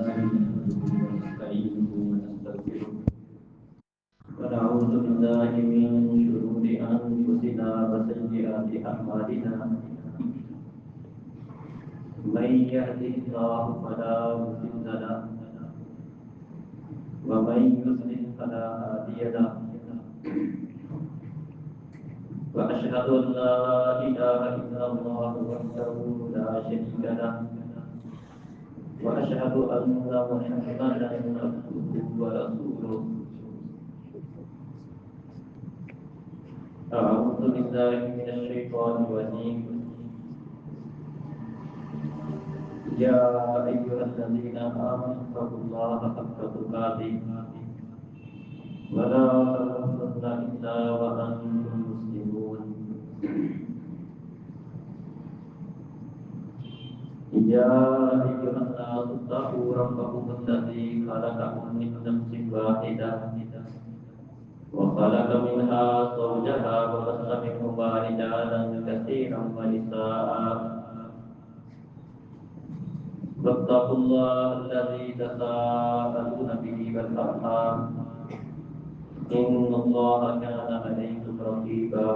بالله نحمده ونستعينه ونستغفره ونعوذ بالله من شرور أنفسنا وسيئات أعمالنا من يهده الله فلا مضل له ومن يضلل فلا هادي له وأشهد أن لا إله إلا الله وحده لا شريك له وأشهد أن محمدا عبده ورسوله أعوذ بالله من الشيطان الرجيم يا أيها الذين آمنوا اتقوا الله حق تقاته ولا تموتن إلا وأنتم مسلمون يا أيها الناس اتقوا ربكم الذي خلقكم من نفس واحدة وخلق منها زوجها وبث منهما رجالا كثيرا ونساء واتقوا الله الذي تساءلون به والأرحام إن الله كان عليكم رقيبا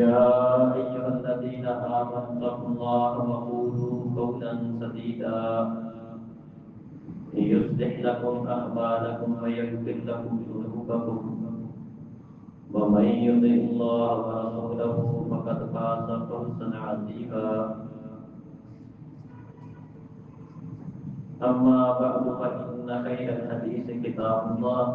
يا أيها الذين آمنوا اتقوا الله وقولوا قولا سديدا يصلح لكم أعمالكم ويغفر لكم ذنوبكم ومن يطع الله ورسوله فقد فاز فوزا عظيما أما بعد فإن خير الحديث كتاب الله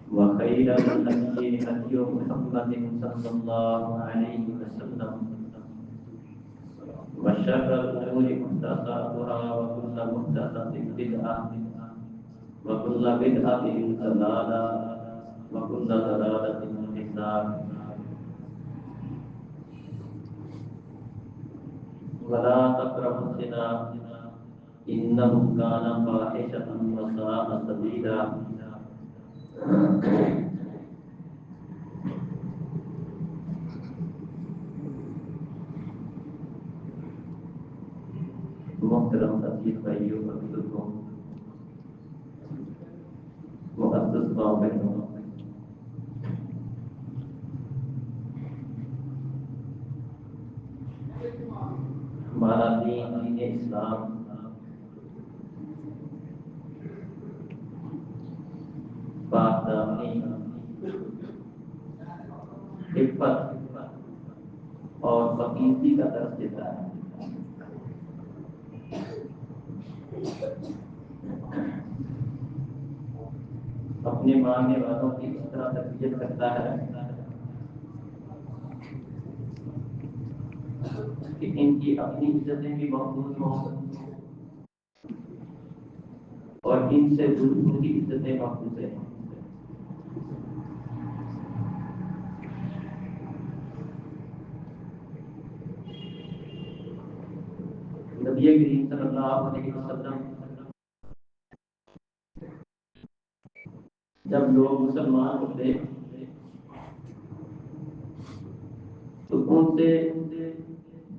وخير الهدي هدي محمد صلى الله عليه وسلم وشر الأمور محدثاتها وكل محدثة بدعة وكل بدعة ضلالة وكل ضلالة في النار ولا تقربوا الزنا إنه كان فاحشة وساء سبيلا محترم ساتھی بھائیوں اور بزرگوں مقدس ماں بہنوں ہمارا دین اسلام پاک دامنی عفت اور پاکیزگی کا درس دیتا ہے اپنے ماننے والوں کی اس طرح تربیت کرتا ہے کہ ان کی اپنی عزتیں بھی محفوظ ہوں اور ان سے دوسروں کی عزتیں محفوظ ہیں نبی کریم صلی اللہ علیہ وسلم جب لوگ مسلمان ہوتے تو ان سے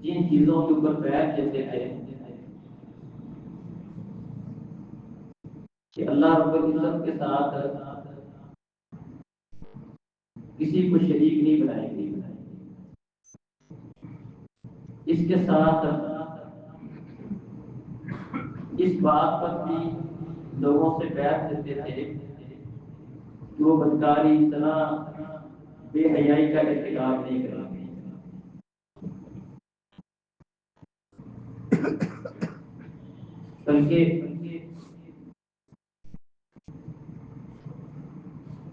جن چیزوں کے اوپر بیعت لیتے تھے کہ اللہ رب العزت کے ساتھ کسی کو شریک نہیں بنائیں گے، اس کے ساتھ اس بات پر بھی لوگوں سے بیعت لیتے تھے کہ وہ بدکاری، زنا، بے حیائی کا ارتکاب نہیں کریں گے، بلکہ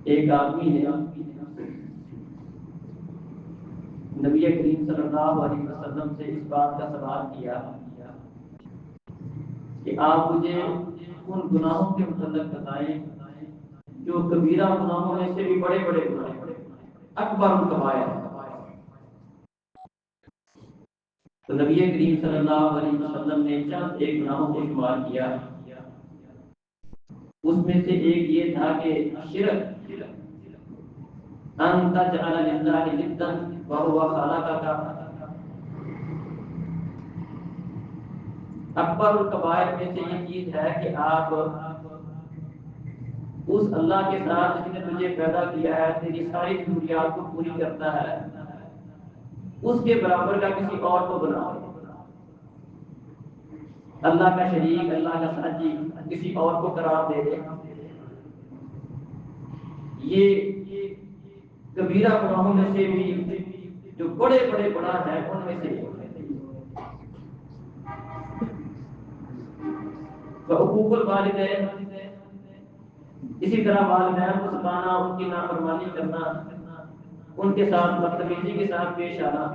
ایک آدمی نے نبی کریم صلی اللہ علیہ وسلم سے اس بات کا سوال کیا کہ آپ مجھے ان گناہوں کے متعلق بتائیں جو کبیرہ گناہوں میں سے بھی بڑے بڑے گناہ اکبر الکبائر۔ تو نبی کریم صلی اللہ علیہ وسلم نے چند ایک گناہوں کو شمار کیا، اس میں سے ایک یہ تھا کہ شرک، ان تجعل للہ ندا وهو خلقک، اکبر الکبائر میں سے یہ چیز ہے کہ آپ اس اللہ کے ساتھ جس نے تجھے پیدا کیا ہے، تیری ساری ضروریات کو پوری کرتا ہے، اس کے برابر کا کسی اور کو بناؤ، اللہ کا شریک، اللہ کا ساتھی کسی اور کو قرار دے دے، یہ کبیرہ گناہوں میں سے بھی جو بڑے بڑے گناہ ہیں ان میں سے حقوق الوالدین، اسی طرح والدین کو ستانا، ان کی نافرمانی کرنا، ان کے ساتھ بدتمیزی کے ساتھ پیش آنا،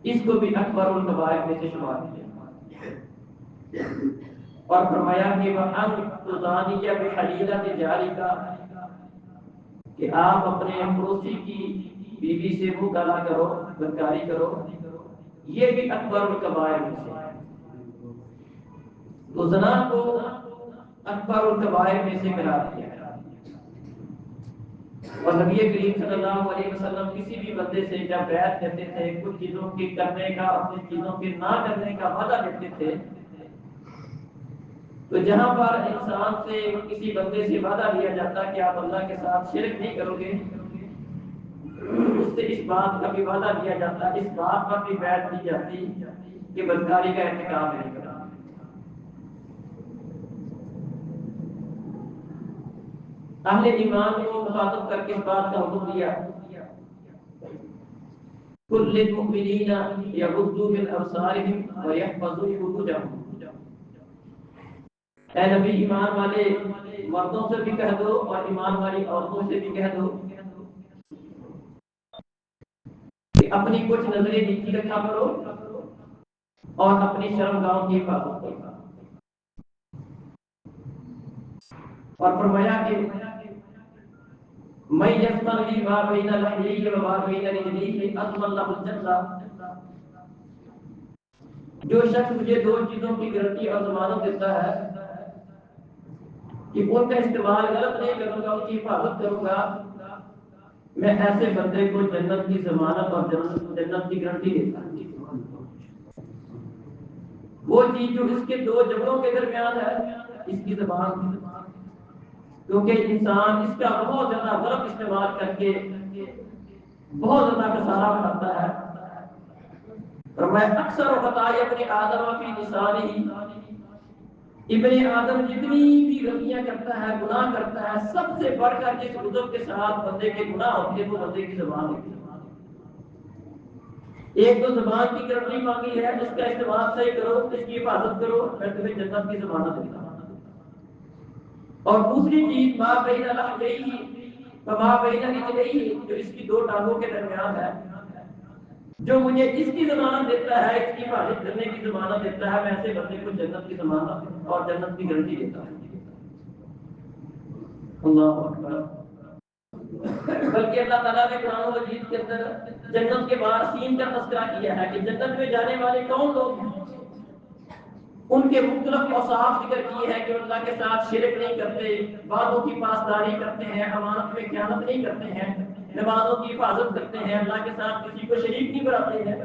اس کو بھی اکبر الکبائر میں سے شمار کیا۔ اور فرمایا کہ وَأَن تُضَانِيَ بِحَلِيلَةِ جَارِكَ، کہ آپ اپنے پڑوسی کی بیوی سے منہ کالا کرو، بدکاری کرو، یہ بھی اکبر الکبائر میں سے ہے۔ تو زنا کو اکبر الکبائر میں سے قرار دیا ہے۔ اور نبی کریم صلی اللہ علیہ وسلم کسی بھی بندے سے جب بیعت کرتے تھے، کچھ چیزوں کے کرنے کا، اپنی چیزوں کے نہ کرنے کا وعدہ دیتے تھے، تو جہاں پر انسان سے کسی بندے سے وعدہ لیا جاتا کہ آپ اللہ کے ساتھ شرک نہیں کرو گے، اس سے اس بات کا بھی وعدہ لیا جاتا، اس بات پر بھی بیعت دی جاتی کہ بدکاری کا ارتکاب نہیں کرنا۔ اہل ایمان کو مخاطب کر کے اس بات کا حکم دیا، قُل لِّلْمُؤْمِنِينَ يَغُضُّوا مِنْ أَبْصَارِهِمْ وَيَحْفَظُوا فُرُوجَهُمْ۔ اے نبی، ایمان والے مردوں سے بھی کہہ دو اور ایمان والی عورتوں سے بھی کہہ دو کہ اپنی کچھ نظریں نیچی رکھا کرو اور اپنی شرمگاہوں کی حفاظت کرو۔ اور فرمایا کہ میں یسمن لی ما بین لحیہ و ما بین رجلیہ اضمن لہ الجنہ، جو شخص مجھے دو چیزوں کی گارنٹی اور ضمانت دیتا ہے کہ ان کا استعمال غلط نہیں کروں گا، ان کی حفاظت کروں گا، میں ایسے بندے کو جنت کی ضمانت اور جنت کی گارنٹی دیتا ہوں۔ وہ چیز جو اس کے دو جبڑوں کے درمیان ہے، اس کی زبان، کیونکہ انسان اس کا بہت زیادہ غلط استعمال کر کے بہت زیادہ خسارہ اٹھاتا ہے۔ اور میں اکثر خطائے ابن آدم فی لسانہ، ابن آدم جتنی بھی غلطیاں کرتا ہے، گناہ کرتا ہے، سب سے بڑھ کر جس عذر کے ساتھ بندے کے گناہ ہوتے ہیں وہ بندے کی زبان ہوتی ہے۔ ایک تو زبان کی گارنٹی مانگی ہے، اس کا استعمال صحیح کرو، اس کی حفاظت کرو، میں تمہیں جنت کی ضمانت دیتا ہوں۔ اور دوسری چیز ما بین لحیہ وما بین رجلیہ، جو اس کی دو ٹانگوں کے درمیان ہے، جو مجھے اس کی ضمانت دیتا ہے، اس کی حفاظت کرنے کی ضمانت دیتا ہے، میں ایسے بندے کو جنت کی ضمانت اور جنت کی گارنٹی دیتا ہوں۔ اللہ اکبر۔ بلکہ اللہ تعالیٰ نے قرآن مجید کے اندر جنت کے وارثین کا تذکرہ کیا ہے کہ جنت میں جانے والے کون لوگ ہیں، ان کے مختلف اوصاف ذکر کیے ہیں کہ اللہ کے ساتھ شرک نہیں کرتے، وعدوں کی پاسداری کرتے ہیں، امانت میں خیانت نہیں کرتے ہیں، نمازوں کی حفاظت کرتے ہیں، اللہ کے ساتھ کسی کو شریک نہیں بناتے ہیں۔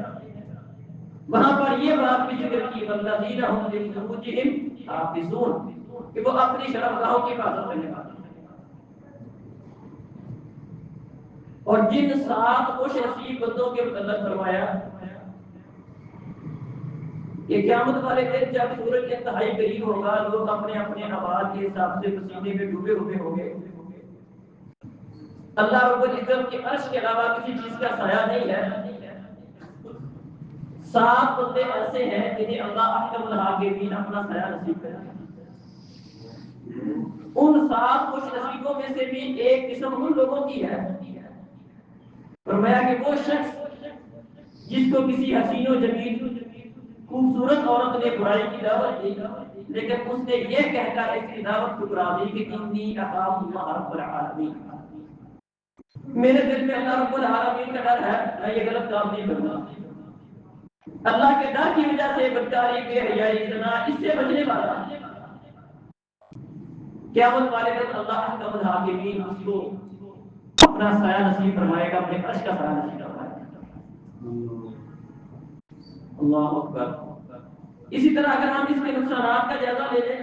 وہاں پر یہ بات بھی ذکر کی والذین هم لفروجهم حافظون، کہ وہ اپنی شرمگاہوں کی حفاظت کرنے والے ہیں۔ اور جن 7 خوش نصیب بندوں کے متعلق فرمایا کہ قیامت والے دن جب سورج انتہائی قریب ہوگا، لوگ اپنے اپنے اعمال کے حساب سے پسینے میں ڈوبے ہوئے ہوں گے، اللہ رب العزت کے عرش کے علاوہ کسی چیز کا سایہ نہیں ہے۔ 7 بندے ایسے ہیں جنہیں اللہ احکم الحاکمین اپنا سایہ نصیب کرے گا۔ ان 7 خوش نصیبوں میں سے بھی ایک قسم ان لوگوں کی ہے، فرمایا کہ وہ شخص جس کو کسی حسین و جمیل خوبصورت عورت نے برائی کی دعوت دی، لیکن اس نے یہ کہہ کر اس کی دعوت ٹھکرا دی کہ انی اخاف اللہ رب العالمین، میرے دل میں اللہ رب العالمین کا ڈر ہے، میں یہ غلط کام نہیں کروں گا۔ اللہ کے ڈر کی وجہ سے بدکاری، بے حیائی، زنا، اس سے بچنے والا قیامت والے دن اللہ احکم الحاکمین اس کو اپنا سایہ نصیب فرمائے گا، اپنے عرش کا سایہ نصیب فرمائے گا۔ اللہ اکبر۔ اسی طرح اگر ہم اس کے نقصانات کا جائزہ لے لیں،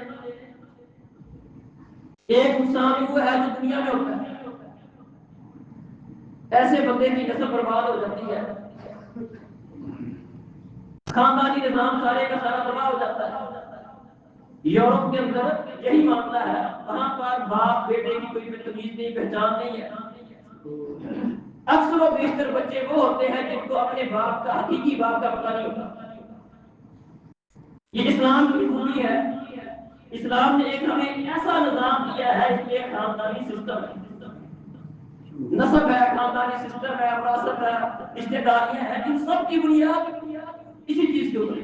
ایک نقصان وہ ہے جو دنیا میں ہوتا ہے، ایسے بندے کی نسل برباد ہو جاتی ہے، خاندانی نظام سارے کا سارا تباہ ہو جاتا ہے۔ یورپ کے اندر یہی معاملہ ہے، وہاں پر باپ بیٹے کی کوئی تمیز نہیں، پہچان نہیں ہے۔ اکثر و بیشتر بچے وہ ہوتے ہیں جن کو اپنے باپ کا، حقیقی باپ کا پتہ نہیں ہوتا۔ یہ اسلام کی خوبی ہے، اسلام نے ایک ہمیں ایسا نظام دیا ہے، اس میں خاندانی سسٹم ہے، نسب ہے، خاندانی سسٹم ہے، وراثت ہے، رشتے داریاں ہیں، ان سب کی بنیاد اسی چیز کے اوپر۔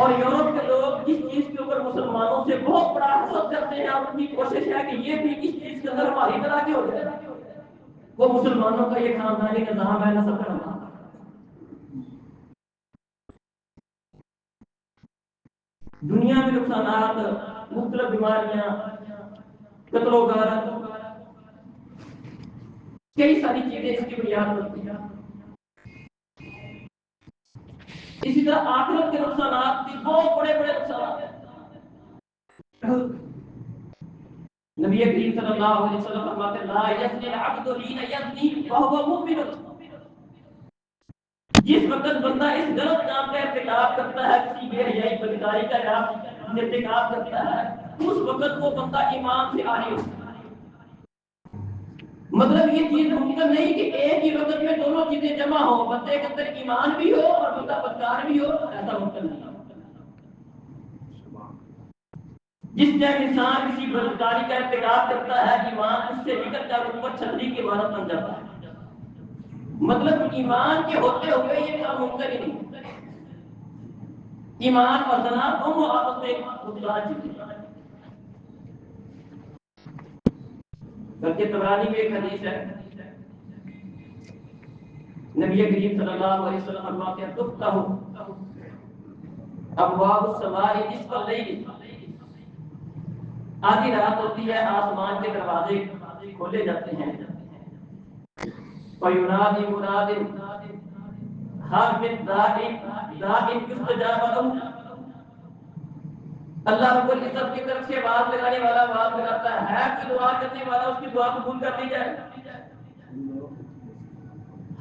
اور یورپ کے لوگ اس چیز کے اوپر مسلمانوں سے بہت بڑا حسد کرتے ہیں، اور ان کی کوشش ہے کہ یہ بھی اس چیز کے اندر ہماری طرح کے ہو جائے۔ وہ مسلمانوں کا یہ خاندانی نظام ہے، نسب کا نظام۔ دنیا میں نقصانات، مختلف بیماریاں، قتل و غارت، کئی ساری چیزیں اس کی بنیاد ہوتی ہیں۔ اسی طرح آخرت کے نقصانات بھی بہت بڑے بڑے نقصانات ہیں۔ نبی کریم صلی اللہ علیہ وسلم فرماتے ہیں لا یزنی العبد حین یزنی وهو مؤمن، جس وقت بندہ اس غلط کام کا ارتکاب کرتا ہے، کسی بے حیائی بدکاری کا ارتکاب کرتا ہے، اس وقت وہ بندہ ایمان سے آری ہوتا ہے۔ مطلب یہ چیز ممکن نہیں کہ ایک ہی وقت میں دونوں چیزیں جمع ہو، بندے کے اندر ایمان بھی ہو اور بندہ بدکار بھی ہو، ایسا ممکن نہیں۔ جس ٹائم انسان کسی بدکاری کا ارتکاب کرتا ہے، ایمان اس سے نکل کر اوپر چھتری کی عمارت بن جاتا ہے۔ مطلب ایمان کے ہوتے ہوئے یہ کام ممکن ہی نہیں۔ ایمان اور زنا دونوں آپس میں متضاد چیزیں ہیں۔ بلکہ طبرانی میں ایک حدیث ہے، نبی کریم صلی اللہ علیہ وسلم فرماتے ہیں تفتح ابواب السماء نصف اللیل، آدھی رات ہوتی ہے، آسمان کے دروازے کھولے جاتے ہیں، فینادی مناد ہر من داع یستجاب له، اللہ رب العزت کی طرف سے آواز لگانے والا آواز لگاتا ہے کہ دعا کرنے والا اس کی دعا قبول کر لی جائے۔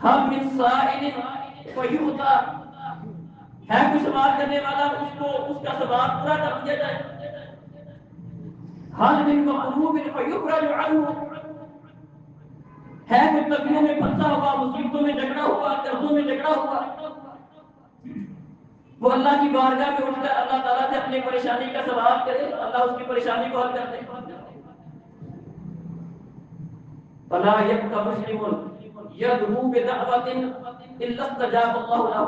ہم من سائل فیعطی، ہے کوئی سوال کرنے والا، اس کو اس کا سوال پورا کر دیا جائے۔ حل من مقروب فیفرج عنہ، ہے کوئی تکلیفوں میں پھنسا ہوا، مصیبتوں میں جکڑا ہوا، قرضوں میں جکڑا ہوا، وہ اللہ کی بارگاہ میں اٹھ کر اللہ تعالیٰ سے اپنی پریشانی کا سوال کرے، اللہ اس کی پریشانی کو حل کر دے۔ فلا يبقى مسلم يدعو بدعوة الا استجاب الله له،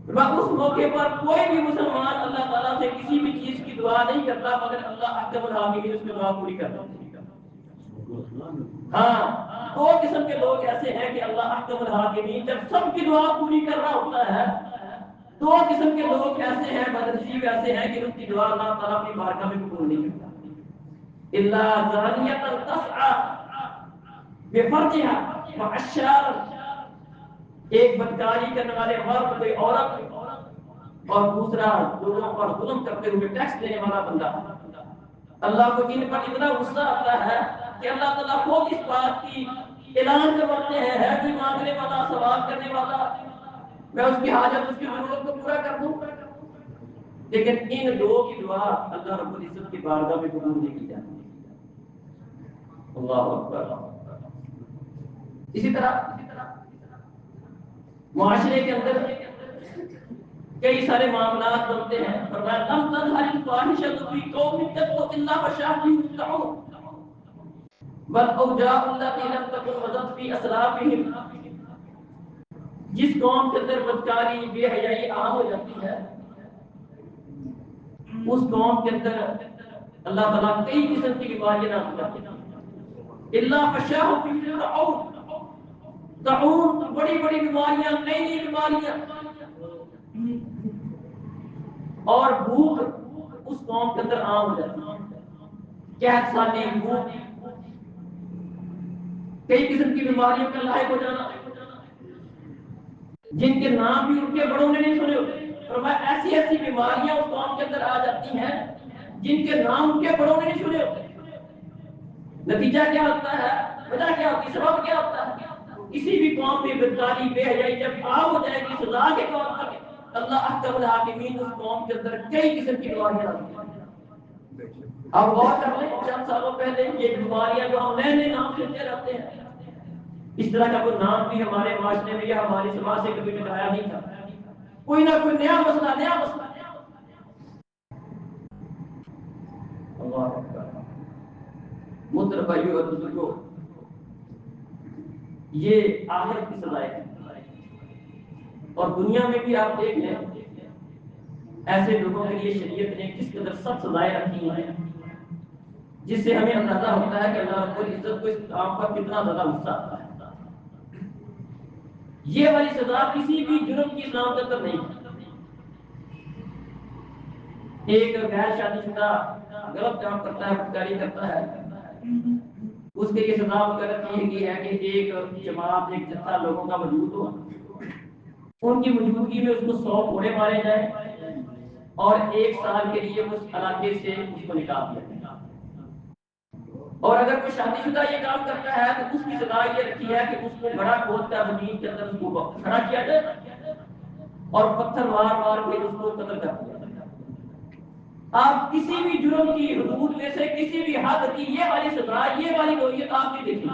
اس موقع پر کوئی بھی مسلمان اللہ تعالیٰ سے کسی بھی چیز کی دعا نہیں کرتا مگر اللہ احکم الحاکمین اس کی دعا پوری کرتا ہے۔ ہاں، دو قسم کے لوگ ایسے ہیں کہ اللہ احکم الحاکمین جب سب کی دعا پوری کر رہا ہوتا ہے، دو قسم کے لوگ ایسے ہیں، بدنصیب ایسے ہیں کہ ان کی دعا اللہ تعالیٰ اپنی بارگاہ میں قبول نہیں کرتا۔ الا زانیۃ تسعى بفرجها وعشار، ایک بدکاری کرنے والے مرد کوئی عورت، اور دوسرا لوگوں پر ظلم کرتے ہوئے ٹیکس دینے والا بندہ۔ اللہ کو ان پر اتنا غصہ آتا ہے کہ اللہ تعالیٰ خود اس بات کی اعلان کرواتے ہیں، ہے کوئی مانگنے والا، سوال کرنے والا، میں اس کی حاجت، اس کی ضرورت کو پورا کر دوں۔ لیکن ان دو کی دعا اللہ رب العزت کی بارگاہ میں قبول نہیں کی جاتی۔ اللہ اکبر۔ اسی طرح معاشرے کے اندر کئی سارے معاملات بنتے ہیں، فرمایا لم تظہر الفاحشۃ فی قوم قط الا فشاء فیہم الطاعون والاوجاع التي لم تكن مضت في اسلافهم، جس قوم کے اندر بدکاری، بے حیائی عام ہو جاتی ہے، اس قوم کے اندر اللہ تعالیٰ کئی قسم کی بیماریاں نازل کرتے ہیں۔ الا فشاء فیہم الطاعون، طاعون، بڑی بڑی بیماریاں، نئی نئی بیماریاں، اور بھوک اس قوم کے اندر عام ہو جاتی ہے، قحط سالی، بھوک، کئی قسم کی بیماریوں کا لاحق ہو جانا۔ جن کے نام بھی ان کے بڑوں نے نہیں سنے ہوتے، فرمایا ایسی ایسی بیماریاں اس قوم کے اندر آ جاتی ہیں جن کے نام ان کے بڑوں نے نہیں سنے ہوتے۔ نتیجہ کیا ہوتا ہے، وجہ کیا ہوتی ہے، سبب کیا ہوتا ہے؟ کسی بھی قوم میں بدکاری بے حیائی جب عام ہو جائے گی سزا کے طور پر، اللہ احکم الحاکمین اس قوم کے اندر کئی قسم کی بیماریاں آتی ہیں۔ اب غور کر لیں، چند سالوں پہلے یہ بیماریاں جو ہم نئے نئے نام سنتے رہتے ہیں، اس طرح کا کوئی نام بھی ہمارے معاشرے میں یا ہماری سماج سے کبھی ٹکرایا نہیں تھا۔ کوئی نہ کوئی نیا مسئلہ اللہ اکبر۔ محترم بھائیو اور بزرگوں، یہ آخرت کی سزائیں ہیں، اور دنیا میں بھی آپ دیکھ لیں ایسے لوگوں کے لیے شریعت نے کس قدر سخت سزائیں رکھی ہیں، جس سے ہمیں اندازہ ہوتا ہے کہ اللہ رب العزت کو اس کام پر کتنا زیادہ غصہ آتا ہے۔ یہ والی سزا کسی بھی جرم کی اسلام کے اندر نہیں ہے۔ ایک غیر شادی شدہ غلط کام کرتا ہے، بدکاری کرتا ہے، اس کے لیے سزا مقرر کی گئی ہے کہ ایک جماعت، ایک جتھا لوگوں کا وجود ہو، ان کی موجودگی میں اس کو 100 کوڑے مارے جائیں اور 1 سال کے لیے اس علاقے سے اس کو نکال دیا جائے۔ اور اگر کوئی شادی شدہ یہ کام کرتا ہے تو اس کی سزا یہ رکھی ہے کہ اس کو گڑھا کھود کر زمین کے اندر اس کو کھڑا کیا جائے اور پتھر مار مار کے اس کو قتل کر دیا جائے۔ آپ کسی بھی جرم کی حدود میں سے کسی بھی حد کی یہ والی سزا، یہ والی نوعیت آپ نہیں دیکھیں۔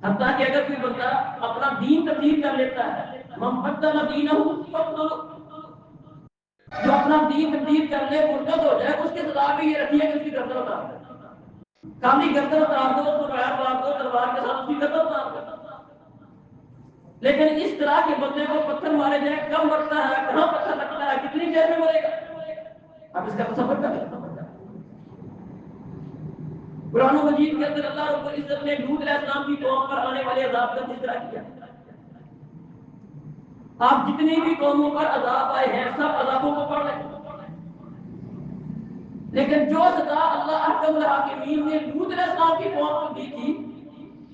حتیٰ کہ اگر کوئی بندہ اپنا دین تبدیل کر لیتا ہے، من بدل دینہ فاقتلوہ، جو اپنا دین تبدیل کر لے، مرتد ہو جائے، اس کی سزا بھی یہ رکھی ہے کہ اس کی گردن اتار دو۔ کالی گردن اتار دو، اس کو غیر مار دو، تلوار کے ساتھ اس کی گردن اتار دو۔ لیکن اس طرح کے بندے کو پتھر مارے جائے، کب مرتا ہے، کہاں پتھر لگتا ہے، کتنی دیر میں مرے گا، اب اس کا تصور کر لیتا۔ قرآن مجید کے اندر اللہ رب العزت نے لوط علیہ السلام کی قوم پر آنے والے عذاب کا ذکر کیا۔ آپ جتنی بھی قوموں پر عذاب آئے ہیں سب عذابوں کو پڑھ لیں، لیکن جو سزا اللہ احکم الحاکمین نے لوط علیہ السلام کی قوم کو دی تھی،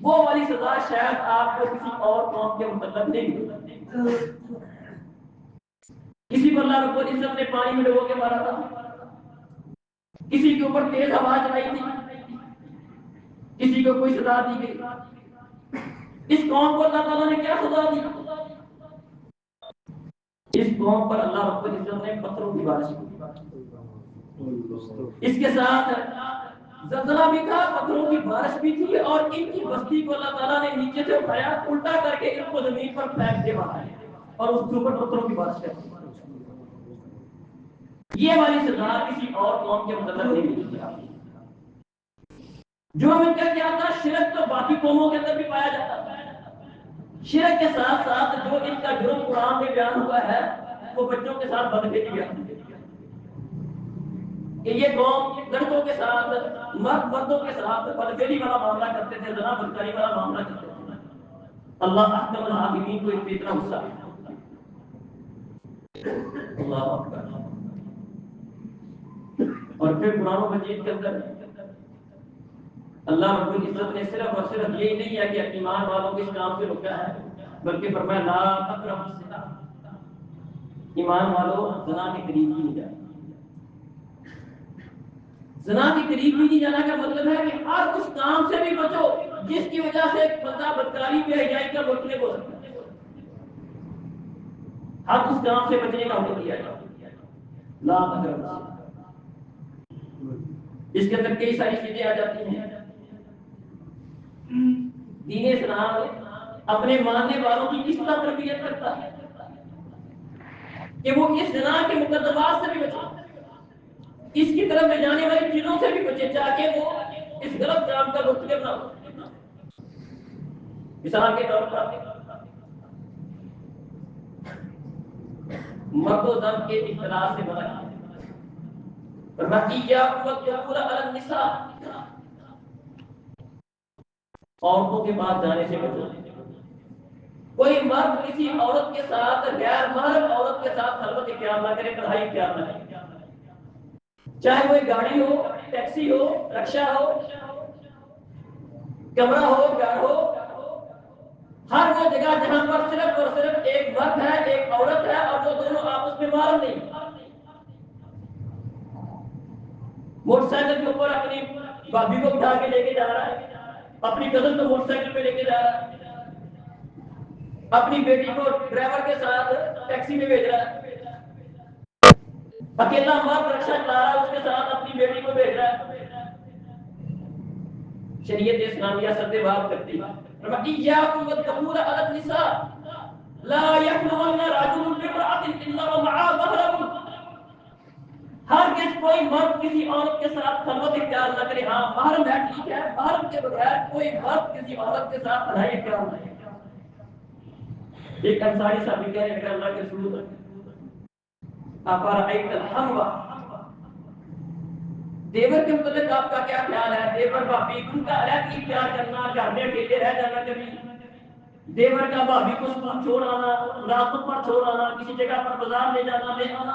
وہ والی سزا شاید آپ کو کسی اور قوم کے متعلق نہیں ہوئی۔ کسی کو اللہ رب العزت نے پانی میں ڈبو کے مارا تھا، کسی کے اوپر تیز ہوا چلائی تھی، کسی کو کوئی سزا دی گئی۔ اس قوم کو اللہ تعالیٰ نے کیا سزا دی؟ اس قوم پر اللہ رب العزت نے پتھروں کی بارش کی، اس کے ساتھ زلزلہ بھی تھا، پتھروں کی بارش بھی تھی، اور ان کی بستی کو اللہ تعالیٰ نے نیچے سے اٹھایا، الٹا کر کے ان کو زمین پر پھینک کے مارا اور اس کے اوپر پتھروں کی بارش کر دی۔ یہ والی سزا کسی اور قوم کے متعلق نہیں ملتی۔ جرم ان کا کیا تھا؟ شرک تو باقی قوموں کے اندر بھی پایا جاتا ہے، شرک کے ساتھ ساتھ جو ان کا جرم قرآن میں بیان ہوا ہے وہ بچوں کے ساتھ بدفعلی بھی آتی ہے کہ یہ قوم لڑکوں کے ساتھ، مردوں کے ساتھ بدفعلی والا معاملہ کرتے تھے، زنا بدکاری والا معاملہ کرتے تھے۔ اللہ احکم الحاکمین کو اس پہ اتنا غصہ ہے۔ اللہ اکبر۔ اور پھر قرآن مجید کے اندر اللہ رب العزت نے صرف اور صرف یہی نہیں ہے کہ ایمان والوں کو اس کام سے روکا ہے، بلکہ فرمایا لا تقربوا الزنا، ایمان والوں زنا کے قریب بھی نہیں جانا۔ زنا کے قریب بھی نہیں جانا کا مطلب ہے کہ ہر اس کام سے بھی بچو جس کی وجہ سے ایک بندہ بدکاری بے حیائی کا مرتکب ہو سکتا ہے، ہر اس کام سے بچنے کا حکم دیا جائے۔ لا تقربوا الزنا، اس کے اندر کئی ساری چیزیں آ جاتی ہیں۔ دین اسلام اپنے ماننے والوں کی کس طرح تربیت کرتا ہے کہ وہ اس زنا کے مقدمات سے بھی بچے، اس کی طرف لے جانے والی چیزوں سے بھی بچے، تاکہ وہ اس غلط کام کا مرتکب نہ ہو۔ مثال کے طور پر مرد و زن کے اختلاط سے منع کیا، عورتوں کے پاس جانے سے بچو۔ کوئی مرد کسی عورت کے ساتھ، غیر محرم عورت کے ساتھ خلوت اختیار نہ کرے، تنہائی اختیار نہ کرے، چاہے وہ گاڑی ہو، ٹیکسی ہو، رکشہ ہو، کمرہ ہو، گھر ہو، ہر وہ جگہ جہاں پر صرف اور صرف ایک مرد ہے ایک عورت ہے اور وہ دونوں آپس میں محرم نہیں، موٹر سائیکل کے اوپر اپنی بھابھی کو اٹھا کے لے کے جا رہا ہے، اپنی کزن کو موٹر سائیکل پہ لے کے جا رہا ہے، اپنی بیٹی کو ڈرائیور کے ساتھ ٹیکسی میں بھیج رہا ہے، اکیلا مرد رکشہ چلا رہا ہے اس کے ساتھ اپنی بیٹی کو بھیج رہا ہے۔ شریعت اسلامیہ سد باب کرتی ہے، ایاکم والدخول علی النساء لا یخلون رجل بامرأة الا ومعها محرم، ہرگز کوئی مرد کسی عورت کے ساتھ خلوت اختیار نہ کرے، ہاں محرم ہے ٹھیک ہے، محرم کے بغیر کوئی مرد کسی عورت کے ساتھ تنہائی اختیار نہ کرے۔ ایک انصاری صاحب کہہ رہے ہیں اللہ کے رسول افرأیت الحموا، دیور کے متعلق آپ کا کیا خیال ہے؟ دیور بھابی ان کا علیحدگی اختیار کرنا، گھر میں اکیلے رہ جانا، کبھی دیور کا بھابی کو اسکول چھوڑ آنا، راستوں پر چھوڑ آنا، کسی جگہ پر بازار لے جانا لے آنا۔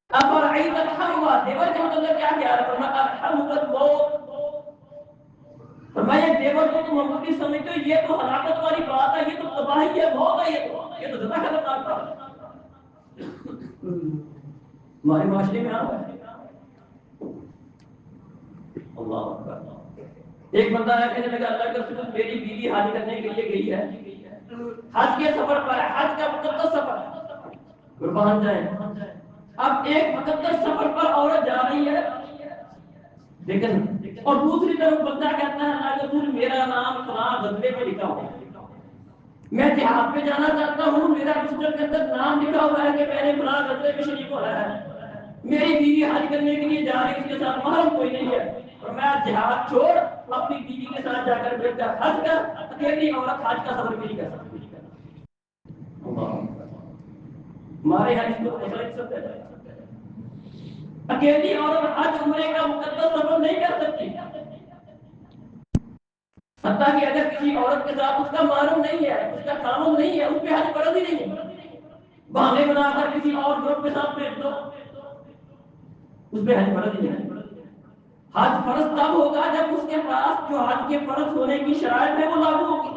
افرأیت الحموا، دیور کے متعلق کیا خیال ہے؟ فرمایا الحموا الموت، فرمایا دیور کو تم معمولی سمجھتے ہو، یہ تو ہلاکت والی بات ہے، یہ تو تباہی ہے، موت ہے، یہ تو زیادہ خطرناک بات ہے۔ ہمارے معاشرے میں آپ ہے اللہ اکبر، ایک بندہ ہے کہنے لگا اللہ کا رسول میری بیوی حج کرنے کے لیے گئی ہے، حج کے سفر پر ہے، حج کا مقدس سفر، قربان جائیں، اب ایک مقدس سفر پر عورت جا رہی ہے لیکن اور دوسری طرف بندہ کہتا ہے اللہ کا رسول میرا نام فلاں غزلے میں لکھا ہوا ہے، میں جہاد پہ جانا چاہتا ہوں، میرا رجسٹر کے اندر نام لکھا ہوا ہے کہ میں نے فلاں غزلے میں شریک ہونا ہے، میری بیوی حج کرنے کے لیے جا رہی ہے، اس کے ساتھ محرم کوئی نہیں ہے، اور میں جہاد چھوڑ اپنی بیوی کے ساتھ جا کر بیٹھ کر حج کر، اکیلی عورت حج کا سفر بھی نہیں کر سکتی۔ ہمارے یہاں اس کو مسئلہ سمجھا جائے، اکیلی عورت حج عمرے کا مقدس سفر نہیں کر سکتی، حتیٰ کہ اگر کسی عورت کے ساتھ اس کا محرم نہیں ہے، اس کا خامن نہیں ہے، اس پہ حج فرض ہی نہیں ہے، بہانے بنا کر کسی اور گروپ کے ساتھ بھیج دو، اس پہ حج فرض ہی نہیں ہے۔ حج فرض تب ہوگا جب اس کے پاس جو حج کے فرض ہونے کی شرائط ہے وہ لاگو ہوگی،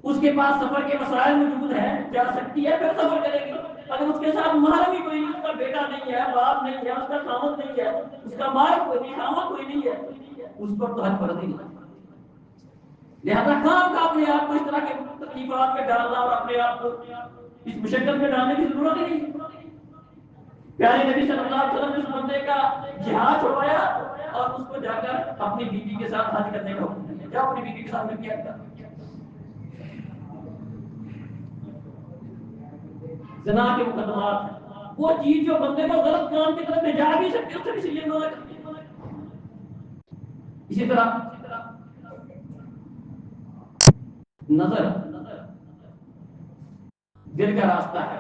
اس کے پاس سفر کے مسائل موجود ہیں، جا سکتی ہے، پھر سفر کرے گی۔ اگر اس کے ساتھ محرم ہی کوئی نہیں، اس کا بیٹا نہیں ہے، باپ نہیں ہے، اس کا خامد نہیں ہے، اس کا مال کوئی نہیں، خامد کوئی نہیں ہے، اس پر تو حج فرض ہی نہیں۔ لہذا کام کا اپنے آپ کو اس طرح کے تکلیفات میں ڈالنا اور اپنے آپ کو اس مشقت میں ڈالنے کی ضرورت ہی نہیں۔ پیارے نبی صلی اللہ علیہ وسلم نے اس بندے کا جہاد چھڑوایا اور اس کو جا کر اپنی بیوی کے ساتھ حج کرنے کا حکم دیا، جا اپنی بیوی کے ساتھ میں کیا کرتا۔ زنا کے مقدمات، وہ چیز جو بندے کو غلط کام کی طرف لے جا بھی سکتی ہے، اس سے کسی لیے منع کرتی ہے۔ اسی طرح نظر دل کا راستہ ہے،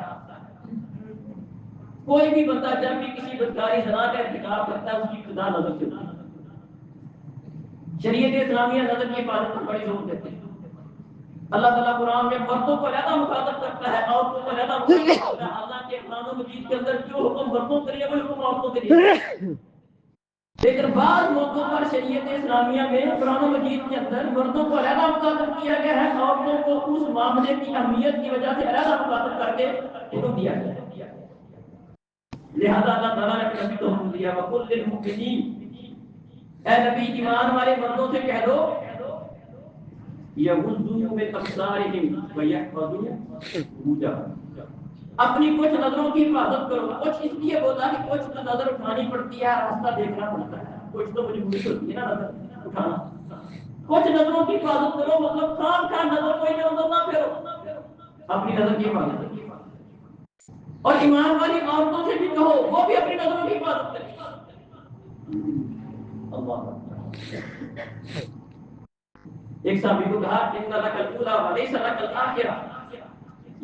کوئی بھی بندہ جب بھی کسی بدکاری زنا کا ارتکاب کرتا ہے اس کی ابتدا نظر سے ہوتی ہے۔ شریعت اسلامیہ نظر کی حفاظت پر بڑی زور دیتے ہیں۔ اللہ تعالیٰ قرآن میں مردوں کو علیحدہ مخاطب کرتا ہے، عورتوں کو علیحدہ مخاطب کرتا ہے۔ اللہ کے قرآن مجید کے اندر جو حکم مردوں کے لیے وہ حکم عورتوں کے لیے، لیکن بعض موقعوں پر شریعت اسلامیہ میں قرآن مجید کے اندر مردوں کو علیحدہ مخاطب کیا گیا ہے، عورتوں کو اس معاملے کی اہمیت کی وجہ سے علیحدہ مخاطب کر کے حکم دیا گیا ہے۔ لہذا اللہ تعالیٰ نے نبی کو حکم دیا وَقُلْ لِلْمُؤْمِنِينَ، اے نبی ایمان والے مردوں سے کہہ دو یغضوا من ابصارہم ویحفظوا فروجہم، اپنی کچھ نظروں کی حفاظت کرو۔ کچھ اس لیے بولا کہ کچھ تو نظر اٹھانی پڑتی ہے، راستہ دیکھنا پڑتا ہے، کچھ تو مجبوری ہوتی ہے نا نظر اٹھانا، کچھ نظروں کی حفاظت کرو، مطلب خام خواہ نظر کوئی نظر نہ پھیرو، اپنی نظر کی حفاظت کرو۔ اور ایمان والی عورتوں سے بھی کہو وہ بھی اپنی نظروں کی حفاظت کریں۔ اللہ ایک صحابی کو کہا ان لک الاولی ولیس لک الاخرہ،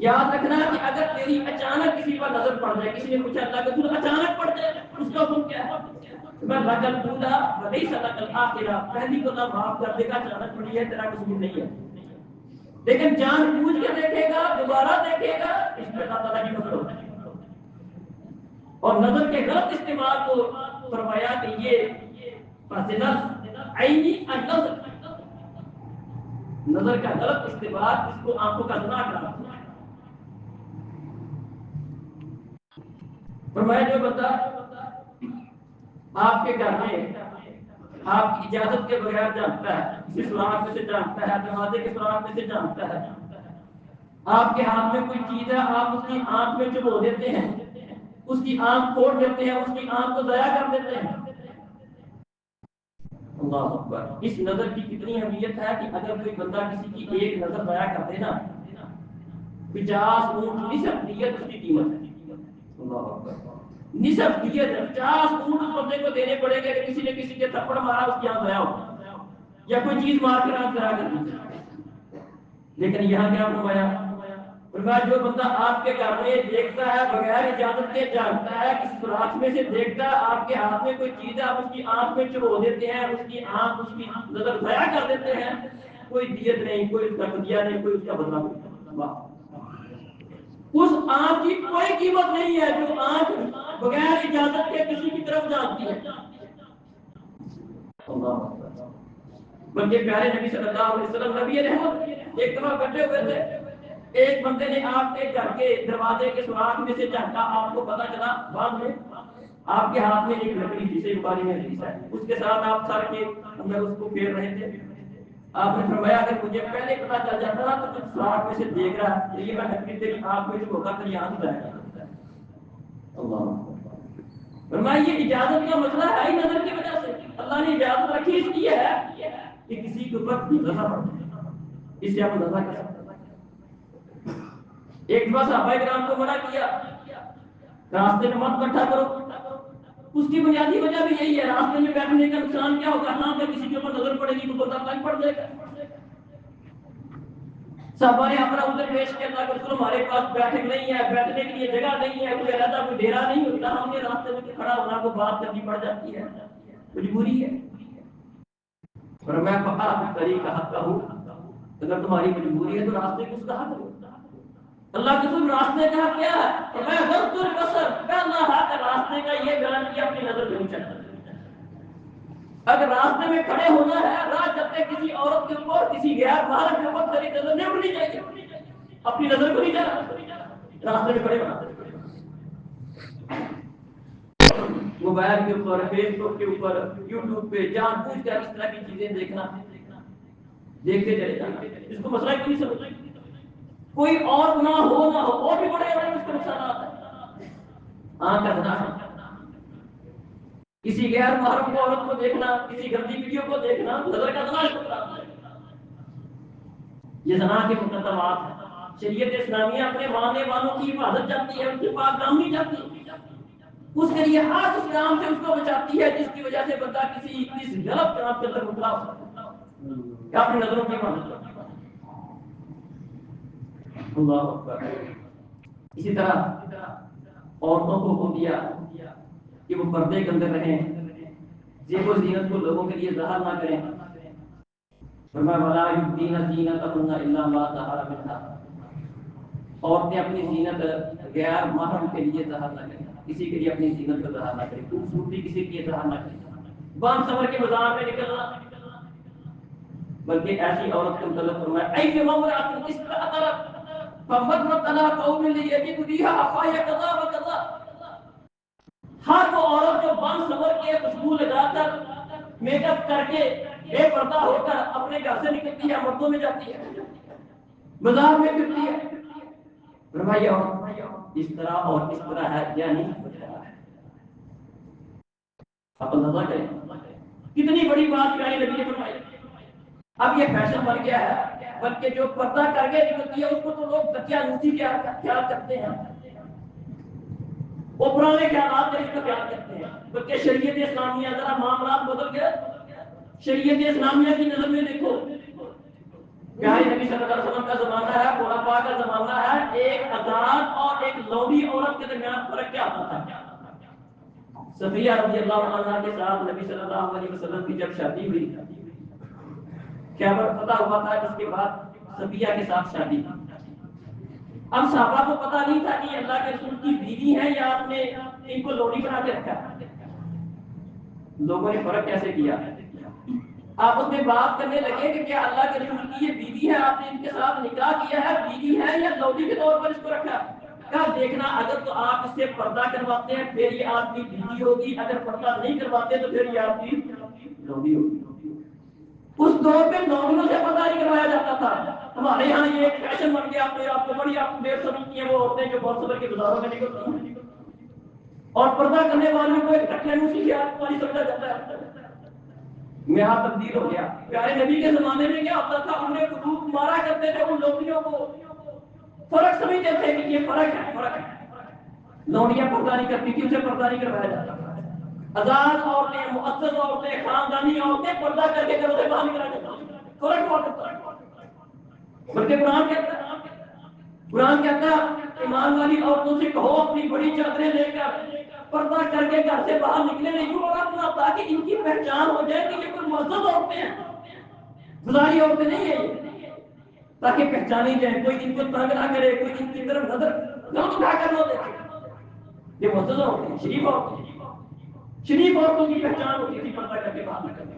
یاد رکھنا کہ اگر تیری اچانک کسی پر نظر پڑ جائے، کسی نے پوچھا اللہ کا اچانک پڑ جائے اس کا حکم کیا ہے؟ میں لک الاولی ولیس لک الاخرہ، پہلی تو اللہ معاف کر دے گا، اچانک پڑی ہے تیرا قصور نہیں ہے، لیکن جان بوجھ کے دیکھے گا، دوبارہ دیکھے گا، اس میں اللہ تعالیٰ کی نظر ہوتی ہے۔ اور نظر کے غلط استعمال کو فرمایا کہ یہ فضلت عینی النظر، نظر کا غلط استعمال اس کو آنکھوں کا زنا قرار دیا۔ فرمایا جو بندہ آپ کے گھر میں آپ کی اجازت کے بغیر جانتا ہے، کسی سراغ میں سے جانتا ہے، دروازے کے سراغ میں سے جانتا ہے، آپ کے ہاتھ میں کوئی چیز ہے، آپ اس کی آنکھ میں چبو دیتے ہیں، اس کی آنکھ پھوڑ دیتے ہیں، اس کی آنکھ کو ضائع کر دیتے ہیں۔ اللہ اکبر، اس نظر کی کتنی اہمیت ہے کہ اگر کوئی بندہ کسی کی ایک نظر ضائع کر دے نا، 50 اونٹ نصف دیت اس کی قیمت ہے۔ اللہ اکبر، نصف دیت 50 اونٹ اس بندے کو دینے پڑے گا کہ کسی نے کسی کے تھپڑ مارا اس کی آنکھ ضائع ہو یا کوئی چیز مار کر آنکھ ضائع کر دی۔ لیکن یہاں کیا فرمایا؟ فرمایا جو بندہ آپ کے گھر میں دیکھتا ہے بغیر اجازت کے، جانتا ہے کسی سوراخ میں سے دیکھتا ہے آپ کے ہاتھ میں کوئی چیز ہے، آپ اس کی آنکھ میں چبو دیتے ہیں، اس کی آنکھ، اس کی نظر ضائع کر دیتے ہیں، کوئی دیت نہیں، کوئی اس کا فدیہ نہیں، کوئی اس کا بدلہ نہیں۔ اس آنکھ کی کوئی قیمت نہیں ہے جو آنکھ بغیر اجازت کے کسی کی طرف جانتی ہے۔ بلکہ پیارے نبی صلی اللہ علیہ وسلم نبی رحمت ایک دفعہ بیٹھے ہوئے تھے، ایک بندے نے آپ کے گھر کے دروازے کے سوراخ میں سے جھانکا، آپ کو پتا چلا بعد میں آپ کے ہاتھ میں ایک لکڑی جسے بخاری میں حدیث ہے، اس کے ساتھ آپ سر کے اندر اس کو پھیر رہے تھے۔ آپ نے فرمایا اگر مجھے پہلے پتا چل جاتا نا تو کچھ سوراخ میں سے دیکھ رہا تو یہ میں لکڑی تیری آنکھ میں جو ہوگا تیری آنکھ جائے گا۔ اللہ فرمایا یہ اجازت کا مسئلہ ہے ہی نظر کی وجہ سے، اللہ نے اجازت رکھی اس لیے ہے کہ کسی کے اوپر نظر نہ پڑے، اس سے آپ نظر کر سکتے۔ ایک دفعہ صحابہ کرام کو منع کیا راستے میں مت بیٹھا کرو، اس کی بنیادی وجہ بھی یہی ہے، راستے میں بیٹھنے کا نقصان کیا ہوگا؟ ہاں اگر کسی کے اوپر نظر پڑے گی تو پردہ نہیں پڑ جائے گا۔ صحابہ نے اپنا عذر پیش کیا، اللہ کے رسول ہمارے پاس بیٹھک نہیں ہے، بیٹھنے کے لیے جگہ نہیں ہے، کوئی علیحدہ کوئی ڈیرا نہیں ہوتا، ہم نے راستے میں کھڑا ہونا کو بات کرنی پڑ جاتی ہے، مجبوری ہے۔ اور میں پکا طریقہ حق کا ہوں، اگر تمہاری مجبوری ہے تو راستے کو اس کا حق دو۔ اللہ کے رسول راستے کا حق کیا ہے؟ اور میں غض البصر کا اللہ حق راستے کا یہ بیان کیا اپنی نظر نہیں چڑھتا۔ اگر راستے میں کھڑے ہونا ہے، راہ چلتے کسی عورت کے اوپر، کسی غیر محرم کے اوپر تیری نظر نہیں اڑنی چاہیے، اپنی نظر کو نہیں جانا، راستے میں کھڑے ہونا۔ موبائل کے اوپر، فیس بک کے اوپر، یوٹیوب پہ جان بوجھ کر اس طرح کی چیزیں دیکھنا، دیکھتے چلے جانا، اس کو مسئلہ کیوں نہیں سمجھتے؟ کوئی اور گناہ ہو نہ ہو اور بھی بڑے بڑے اس کے نقصانات ہیں۔ آنکھ کا گناہ ہے، کسی غیر محرم کو عورت کو دیکھنا، کسی گندی ویڈیو کو دیکھنا، نظر کا گناہ ہے۔ یہ زنا کے مقدمات ہیں۔ شریعت اسلامیہ اپنے ماننے والوں کی حفاظت چاہتی ہے، ان کی پاک دامنی چاہتی ہے، اس کے لیے خاص اسلام سے اس کو بچاتی ہے جس کی وجہ سے بندہ کسی اس غلط کام کے اندر مبتلا ہو سکتا ہے، اپنی نظروں کی حفاظت کرتا ہے۔ اللہ اکبر۔ اسی طرح عورتوں کو حکم دیا کہ وہ پردے کے اندر رہیں، زیب و زینت کو لوگوں کے لیے ظاہر نہ کریں۔ فرمایا وَلَا يُبْدِينَ زِينَتَهُنَّ إِلَّا مَا ظَهَرَ مِنْهَا، عورتیں اپنی زینت غیر محرم کے لیے ظاہر نہ کریں، کسی کے لیے اپنی زینت کو ظاہر نہ کریں، خوبصورتی کسی کے لیے ظاہر نہ کریں، بام سمر کے بازار میں نکلنا، بلکہ ایسی عورت کو مطلب فرمایا اَيُّ امْرَأَةٍ اسْتَأْثَرَتْ فَمَرَّتْ عَلَىٰ قَوْمٍ لِيَجِدُ فِيهَا عَفَايَا كَذَا وَكَذَا، ہر وہ عورت جو بام سمر کے خوشبو لگا کر میک اپ کر کے بے پردہ ہو کر اپنے گھر سے نکلتی ہے، مردوں میں جاتی ہے، بازار میں پھرتی ہے، فرمایا اس طرح اور اس طرح ہے یا نہیں بتایا ہے۔ آپ اندازہ کریں کتنی بڑی بات پیارے نبی نے فرمائی۔ اب یہ فیشن بن گیا ہے، بلکہ جو پردہ کر کے نکلتی ہے اس کو تو لوگ دقیانوسی کے خیال کرتے ہیں، وہ پرانے خیالات کا اس کا خیال کرتے ہیں، بلکہ شریعت اسلامیہ ذرا معاملات بدل گئے۔ شریعت اسلامیہ کی نظر میں دیکھو، پیارے نبی صلی اللہ علیہ وسلم کا زمانہ ہے، خلفاء کا زمانہ ہے، ایک آزاد اور ایک لونڈی عورت کے درمیان فرق کیا ہوتا تھا؟ صفیہ رضی اللہ عنہا کے ساتھ نبی صلی اللہ علیہ وسلم کی جب شادی ہوئی، خیبر فتح ہوا تھا، جس کے بعد صفیہ کے ساتھ شادی۔ اب صحابہ کو پتا نہیں تھا کہ اللہ کے رسول کی بیوی ہے یا آپ نے ان کو لونڈی بنا کے رکھا۔ لوگوں نے فرق کیسے کیا؟ آپس میں بات کرنے لگے کہ کیا اللہ کے رسول کی یہ بیوی ہے، آپ نے ان کے ساتھ نکاح کیا ہے، بیوی ہے یا لوڈی کے طور پر اس کو رکھا؟ کہا دیکھنا اگر تو آپ اس سے پردہ کرواتے ہیں پھر یہ آپ کی بیوی ہوگی، اگر پردہ نہیں کرواتے تو پھر یہ آپ کی لوڈی ہوگی۔ اس دور میں لوڈیوں سے پردہ نہیں کروایا جاتا تھا۔ ہمارے یہاں یہ ایک فیشن بن گیا، آپ کو بڑی آپ دیر سمجھتی ہیں وہ عورتیں جو بہت صدر کے بازاروں میں نکلتی ہیں اور پردہ کرنے والوں کو ایک ٹکے موسی کی عادت والی سمجھا جاتا ہے۔ یہاں تبدیل ہو گیا۔ پیارے نبی کے زمانے میں کیا ہوتا تھا، انہیں قلوب مارا کرتے تھے ان لوڈیوں کو، فرق سمجھتے تھے کہ یہ فرق ہے۔ لوڈیاں پردہ نہیں کرتی تھی، اسے پردہ نہیں کروایا جاتا تھا۔ آزاد عورتیں، معزز عورتیں، خاندانی عورتیں پردہ کر کے گھروں سے باہر نکلا جاتا تھا، فرق ہوا کرتا ہے۔ بلکہ قرآن کہتا ہے ایمان والی عورتوں سے کہو اپنی بڑی چادریں لے کر پردہ کر کے گھر سے باہر نکلے نہیں ہو، اور اپنا تاکہ ان کی پہچان ہو جائے کہ یہ کوئی معزز عورتیں ہیں، گزاری عورتیں نہیں ہیں یہ، تاکہ پہچانی جائے، کوئی ان کو تنگ نہ کرے، کوئی ان کی طرف نظر غلط اٹھا کر نہ دیکھے۔ یہ معزز عورتیں ہیں، شریف عورتیں ہیں، شریف عورتوں کی پہچان ہوتی تھی پردہ کر کے باہر نکلنے۔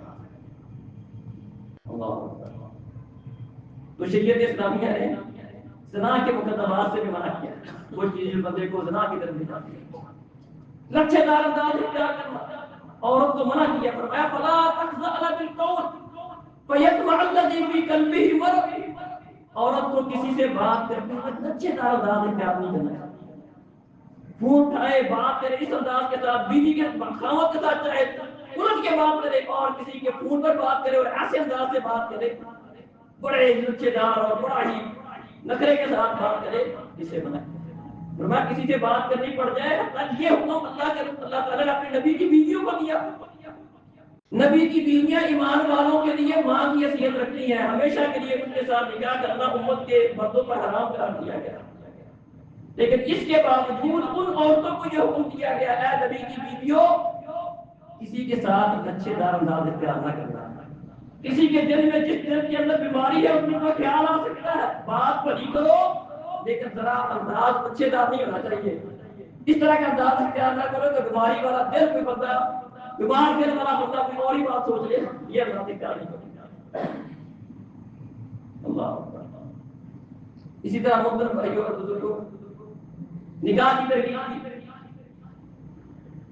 اللہ تو شریعت اسلامیہ نے زنا کے مقدمات سے بھی منع کیا، وہ چیز بندے کو زنا کی طرف دکھاتی ہے۔ لچھے دار انداز اختیار کرنا عورت کو منع کیا، فرمایا فلا تخضعن بالقول فیطمع الذی فی قلبہ مرض۔ عورت کو کسی سے بات کرتے وقت لچھے دار انداز اختیار نہیں کرنا، فون اٹھائے بات کرے اس انداز کے ساتھ، بیوی کے خاوند کے ساتھ چاہے الٹ کے بات کرے اور کسی کے فون پر بات کرے اور ایسے انداز سے بات کرے بڑے لچھے دار اور بڑا ہی نخرے کے ساتھ بات کرے، اسے منع کیا۔ فرمایا کسی سے بات کرنی پڑ جائے، یہ حکم اللہ تعالیٰ نے اپنے نبی کی بیویوں کو دیا۔ نبی کی بیویاں ایمان والوں کے لیے ماں کی حیثیت رکھتی ہیں، ہمیشہ کے لیے ان کے ساتھ نکاح کرنا امت کے مردوں پر حرام قرار دیا گیا، لیکن اس کے باوجود ان عورتوں کو یہ حکم دیا گیا ہے نبی کی بیویوں کسی کے ساتھ اچھے دار انداز اختیار نہ کرنا۔ کسی کے دل میں جس دل کے اندر بیماری ہے اس میں کوئی خیال آ سکتا ہے، بات بھلی کرو لیکن ذرا انداز اچھے دار نہیں ہونا چاہیے۔ اس طرح کا انداز اختیار نہ کرو کہ بیماری والا دل کوئی بندہ، بیمار دل والا بندہ کوئی اور ہی بات سوچ لے، یہ انداز اختیار نہیں کرنا۔ اللہ اکبر۔ اسی طرح محترم بھائیوں اور بزرگوں، نکاح کی ترغیب،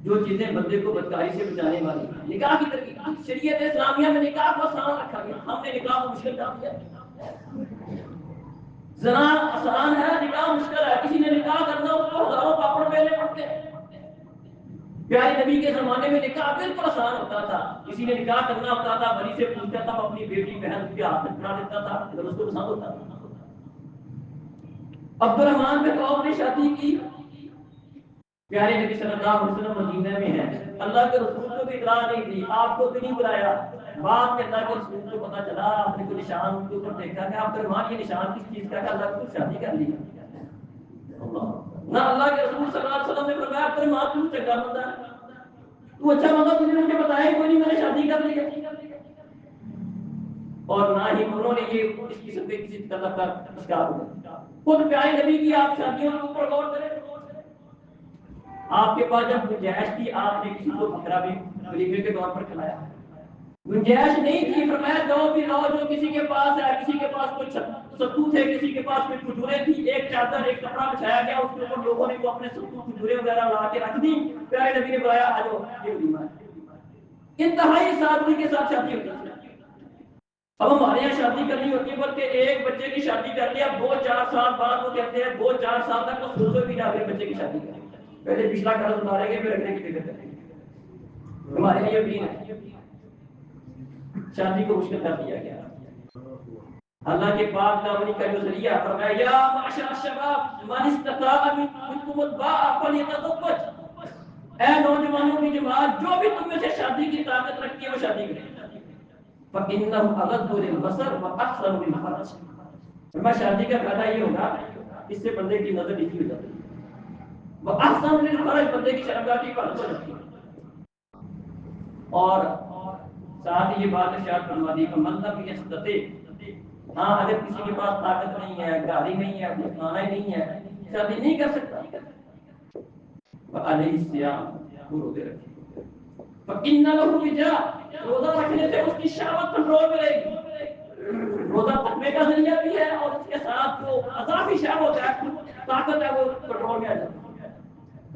جو چیزیں بندے کو بدکاری سے بچانے والی ہیں، نکاح کی ترغیب، شریعت اسلامیہ میں نکاح کو آسان رکھا گیا، ہم نے نکاح کو مشکل کر دیا۔ زنا آسان ہے، نکاح مشکل ہے، کسی نے نکاح کرنا اس کو ہزاروں پاپڑ بیلنے پڑتے ہیں۔ پیارے نبی کے زمانے میں نکاح بالکل آسان ہوتا تھا، کسی نے نکاح کرنا ہوتا تھا ولی سے پوچھتا تھا، اپنی بیٹی بہن کے ہاتھ میں پکڑا دیتا تھا اگر اس کو پسند ہوتا تھا۔ عبد الرحمان بن عوف نے شادی کی، پیارے نبی صلی اللہ علیہ وسلم مدینہ میں ہیں، اللہ کے رسول کو بھی اطلاع نہیں تھی، آپ کو بھی نہیں بلایا۔ بعد میں اللہ کے رسول کو پتا چلا، آپ نے کوئی نشان ان کے اوپر دیکھا کہ عبد الرحمان یہ نشان کس چیز کا ہے، اللہ کو شادی کر لی۔ نہ اللہ کے رسول صلی اللہ علیہ وسلم نے فرمایا عبد الرحمان تم چنگا بندہ ہے، تو اچھا بندہ، تم نے مجھے بتایا کوئی نہیں، میں نے شادی کر لی۔ اور نہ ہی انہوں نے یہ اس قسم کے کسی طلب کا شکار ہوا۔ خود پیارے نبی کی آپ شادیوں کے اوپر غور کریں، آپ کے پاس جب گنجائش تھی آپ نے کسی کو بکرا بھی ولیمے کے طور پر کھلایا، گنجائش نہیں تھی فرمایا جاؤ بھی لاؤ، جو کسی کے پاس ہے، کسی کے پاس کوئی ستو تھے، کسی کے پاس کوئی کھجوریں تھی، ایک چادر ایک کپڑا بچھایا گیا، اس کے اوپر لوگوں نے وہ اپنے ستو کھجوریں وغیرہ لا کے رکھ دی، پیارے نبی نے بلایا آ جاؤ یہ ولیمہ ہے۔ انتہائی سادگی کے ساتھ شادی ہوتی ہے۔ اب ہمارے یہاں شادی کرنی ہوتی ہے بلکہ ایک بچے کی شادی کر لیا، 2-4 سال بعد وہ کہتے ہیں 2-4 سال تک وہ سوچو بھی نہ پھر بچے کی شادی کریں، پہلے پچھلا قرض اتاریں گے پھر اگلے کی فکر کریں گے۔ ہمارے یہاں یہ دین ہے، شادی کو مشکل کر دیا گیا۔ اللہ کے پاک دامنی کا جو ذریعہ فرمایا یا معاشر الشباب من استطاع منکم الباء فلیتزوج، اے نوجوانوں کی جماعت جو بھی تم میں سے شادی کی طاقت رکھتی ہے وہ شادی کرے، فَإِنَّهُ أَغَضُّ لِلْبَصَرِ وَأَحْسَنُ لِلْفَرْجِ۔ میں شادی کا فائدہ یہ ہوگا اس سے بندے کی نظر نیچی ہو جاتی ہے، وَأَحْسَنُ لِلْفَرْجِ بندے کی شرمگاہ کی حفاظت ہو جاتی ہے۔ اور ساتھ ہی یہ بات ارشاد فرما دی کہ من لم یستطع، ہاں اگر کسی کے پاس طاقت نہیں ہے، گاڑی نہیں ہے، کھانا ہی نہیں ہے، شادی نہیں کر سکتا، فعلیہ الصیام، وہ روزے رکھے۔ فإن له وجاء، روزہ رکھنے سے اس کی شہوت کنٹرول میں رہے گی. روزہ تقوی کا ذریعہ بھی ہے اور اس کے ساتھ جو اضافی شہوت ہے طاقت ہے وہ کنٹرول میں آ جاتی ہے.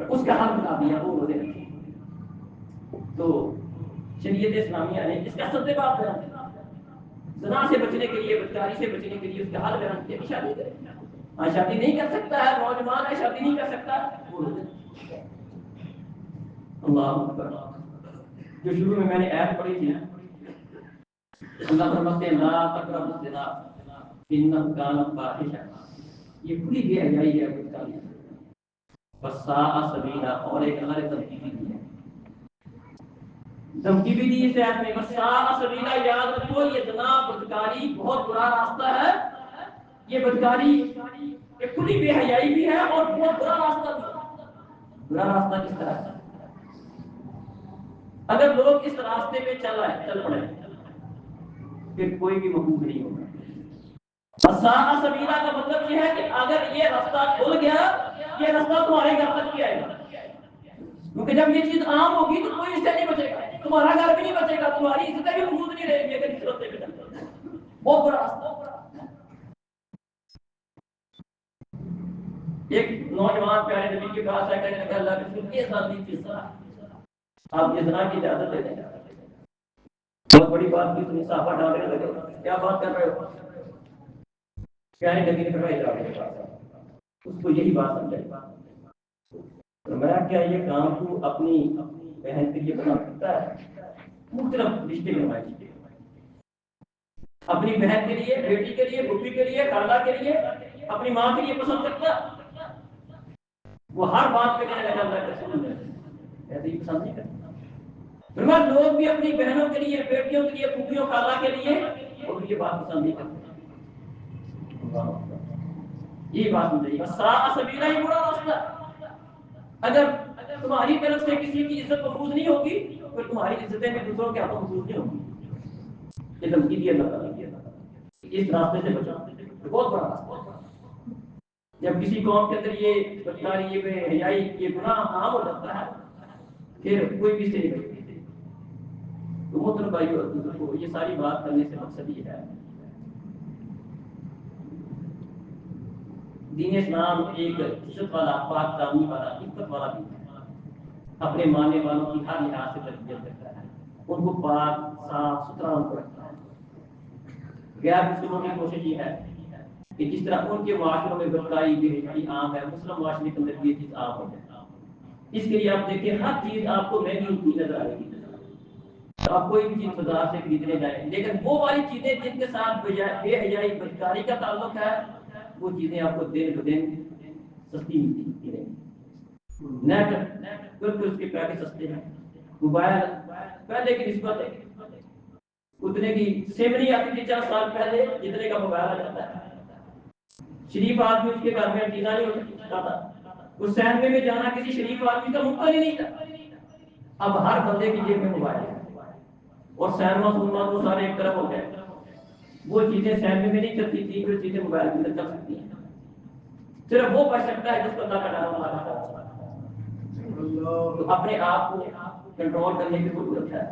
اس کا حل بتا دیا وہ روزے رکھے. تو شریعت اسلامیہ نے اس کا سب سے بات بیان کی. زنا سے بچنے کے لیے، بدکاری سے بچنے کے لیے اس کا حل بیان کیا کہ شادی کرے. ہاں شادی نہیں کر سکتا ہے، نوجوان ہے شادی نہیں کر سکتا وہ روزے رکھے. اللہ اکبر. جو شروع میں نے آیت پڑھی تھی، اللہ فرماتے ہیں لا تقربوا الزنا انہ کان فاحشہ. یہ بری بے حیائی ہے بدکاری. وساء سبیلا، اور ایک اللہ نے دھمکی دی ہے. دھمکی بھی دی اس آیت میں وساء سبیلا. یاد رکھو یہ زنا بدکاری بہت برا راستہ ہے. یہ بدکاری ایک بری بے حیائی بھی ہے اور بہت برا راستہ بھی ہے. برا راستہ کس طرح ہے؟ اگر لوگ اس راستے پہ چل پڑے پھر کوئی بھی محبوب نہیں ہوگا. وساء سبیلا کا مطلب یہ ہے کہ اگر یہ راستہ کھل گیا، یہ راستہ تمہارے گھر تک بھی آئے گا. کیونکہ جب یہ چیز عام ہوگی تو کوئی اس سے نہیں بچے گا. تمہارا گھر بھی نہیں بچے گا، تمہاری عزتیں بھی محفوظ نہیں رہے گی اگر اس راستے پہ چلتے. بہت بڑا راستہ. ایک نوجوان پیارے نبی کے پاس آ کر کہا اللہ کے رسول کے ساتھ بھی آپ یہ زنا کی اجازت دے دیں. بہت بڑی بات کی، تم صافہ ڈالنے لگے. کیا بات کر رہے ہو؟ پیارے نبی نے فرمایا اس کو یہی بات سمجھائی. فرمایا کیا یہ کام تو اپنی بہن کے لیے بنا سکتا ہے؟ مختلف رشتے نمائی کی، اپنی بہن کے لیے، بیٹی کے لیے، پھوپھی کے لیے، خالہ کے لیے، اپنی ماں کے لیے پسند کرتا. وہ ہر بات پہ کہنے لگا اللہ کے رسول ایسے ہی پسند نہیں کرتا. فرمایا لوگ بھی اپنی بہنوں کے لیے، بیٹیوں کے لیے، پھوپھیوں خالہ کے لیے وہ بھی یہ بات پسند نہیں کرتے. یہ بات نہیں. وساء سبیلا ہی برا راستہ. اگر تمہاری طرف سے کسی کی عزت محفوظ نہیں ہوگی پھر تمہاری عزتیں بھی دوسروں کے ہاتھوں محفوظ نہیں ہوگی. یہ دھمکی دی اللہ تعالیٰ نے. اس راستے سے بچو. بہت بڑا راستہ. جب کسی قوم کے اندر یہ بدکاری، یہ بے حیائی، یہ گناہ عام ہو جاتا ہے پھر کوئی بھی سے نہیں بچتا. تو محترم بھائیو اور بزرگوں، یہ ساری بات کرنے سے مقصد یہ ہے دین اسلام ایک عزت والا، پاک دامنی والا، عزت والا دین ہے. اپنے ماننے والوں کی ہر لحاظ سے تربیت کرتا ہے. ان کو پاک صاف ستھرا ان کو رکھتا ہے. غیر مسلموں کی کوشش یہ ہے کہ جس طرح ان کے معاشروں میں بدکاری، بے حیائی عام ہے، مسلم معاشرے کے اندر یہ چیز عام ہو جائے. اس کے لیے آپ دیکھیں ہر چیز آپ کو مہنگی نظر آئے گی. آپ کوئی بھی چیز بازار سے خریدنے جائیں لیکن وہ والی چیزیں جن کے ساتھ بے حیائی، بدکاری کا تعلق ہے وہ چیزیں آپ کو دن بدن سستی ملتی رہیں گی. نیٹ کیونکہ اس کے پیسے سستے ہیں. موبائل پہلے کی نسبت اتنے کی سیم نہیں آتی تھی 4 سال پہلے جتنے کا موبائل آ جاتا ہے. شریف آدمی اس کے گھر میں انٹینا نہیں ہو سکتا تھا. اس سینمے میں جانا کسی شریف آدمی کا ممکن ہی نہیں تھا. اب ہر بندے کی جیب میں موبائل ہے اور سینما سنما تو سارے ایک طرف ہو گئے. وہ چیزیں سینمے میں نہیں چلتی تھی، وہ چیزیں موبائل میں چل سکتی ہیں. صرف وہ پڑھ سکتا ہے جس کو اللہ کا ڈر ہوگا. تو اپنے آپ کو کنٹرول کرنے کی ضرورت ہے.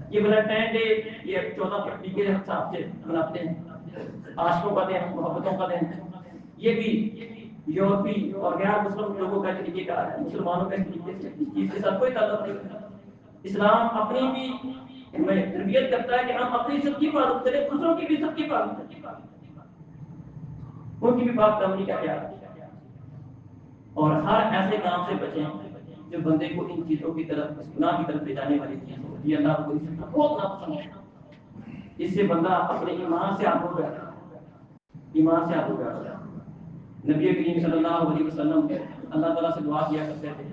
یہ ویلنٹائن ڈے یہ 14 فروری کے حساب سے مناتے ہیں. عاشقوں کا دن، محبتوں کا دن. یہ بھی یورپی اور غیر مسلم لوگوں کا طریقہ کار ہے. مسلمانوں کا اس چیز کے ساتھ کوئی تعلق نہیں. اسلام اپنی بھی ہمیں تربیت کرتا ہے کہ ہم اپنی عزت کی حفاظت کریں، دوسروں کی بھی عزت کی حفاظت کریں، ان کی بھی بات دامنی کا خیال رکھیں اور ہر ایسے کام سے بچیں جو بندے کو ان چیزوں کی طرف، اس گناہ کی طرف لے جانے والی چیز ہو. یہ اللہ کو بہت ناپسند ہے. اس سے بندہ اپنے ایمان سے آگے بیٹھا ہے. ایمان سے آگے بیٹھا ہے. نبی کریم صلی اللہ علیہ وسلم اللہ تعالیٰ سے دعا کیا کرتے تھے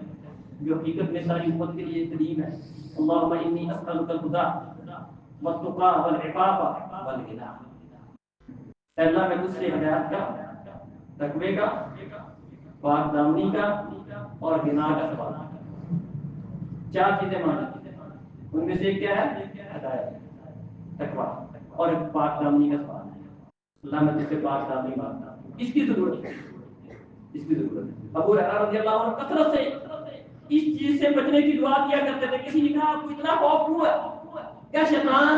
جو حقیقت میں ساری امت کے لیے تدبیر ہے. اللہم انی اسألک الہدی والتقی والعفاف والغنی. اے اللہ میں تجھ سے ہدایت کا، تقوی کا، پاک دامنی کا اور غنا کا سوال کرتا ہوں. 4 چیزیں مانگی. ان میں سے ایک کیا ہے؟ ہدایت، تقوی اور پاک دامنی کا سوال. اللہ میں تجھ سے پاک دامنی مانگتا ہوں. اس کی ضرورت ہے، اس کی ضرورت ہے. ابو ہریرہ رضی اللہ عنہ کثرت سے اس چیز سے بچنے کی دعا کیا کرتے تھے. کسی نے کہا آپ کو اتنا خوف کیوں ہے؟ کیا شیطان